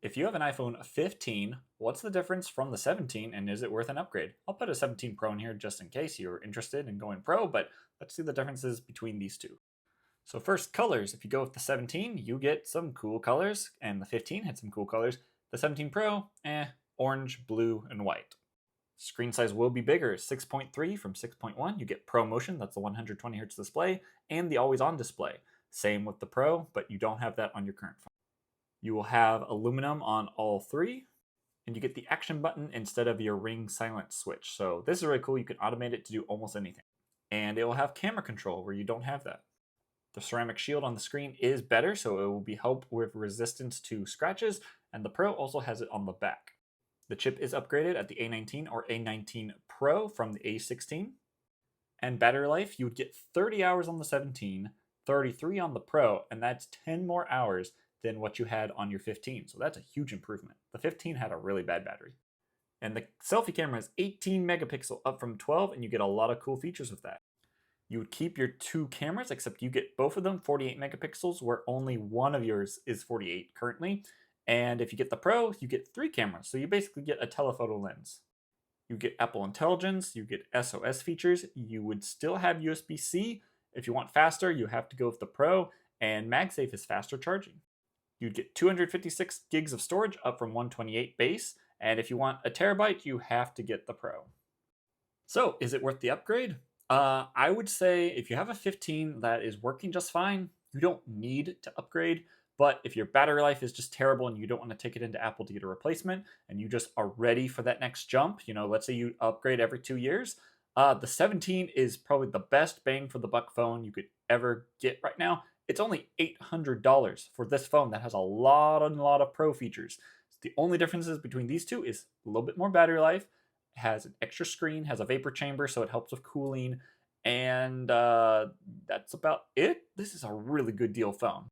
If you have an iPhone 15, what's the difference from the 17 and is it worth an upgrade? I'll put a 17 Pro in here just in case you're interested in going Pro, but let's see the differences between these two. So first, colors. If you go with the 17, you get some cool colors, and the 15 had some cool colors. The 17 Pro, orange, blue, and white. Screen size will be bigger, 6.3 from 6.1. You get Pro Motion, that's the 120Hz display, and the always-on display. Same with the Pro, but you don't have that on your current phone. You will have aluminum on all three, and you get the action button instead of your ring silent switch. So this is really cool. You can automate it to do almost anything. And it will have camera control where you don't have that. The ceramic shield on the screen is better, so it will be help with resistance to scratches, and the Pro also has it on the back. The chip is upgraded at the A19 or A19 Pro from the A16. And battery life, you would get 30 hours on the 17, 33 on the Pro, and that's 10 more hours than what you had on your 15. So that's a huge improvement. The 15 had a really bad battery. And the selfie camera is 18 megapixel up from 12, and you get a lot of cool features with that. You would keep your two cameras, except you get both of them 48 megapixels, where only one of yours is 48 currently. And if you get the Pro, you get three cameras. So you basically get a telephoto lens. You get Apple Intelligence, you get SOS features. You would still have USB-C. If you want faster, you have to go with the Pro, and MagSafe is faster charging. You'd get 256 gigs of storage up from 128 base, and if you want a terabyte, you have to get the Pro. So, is it worth the upgrade? I would say if you have a 15 that is working just fine, you don't need to upgrade. But if your battery life is just terrible and you don't want to take it into Apple to get a replacement, and you just are ready for that next jump, let's say you upgrade every 2 years, the 17 is probably the best bang for the buck phone you could ever get right now. It's only $800 for this phone that has a lot of Pro features. The only differences between these two is a little bit more battery life, has an extra screen, has a vapor chamber, so it helps with cooling, and that's about it. This is a really good deal phone.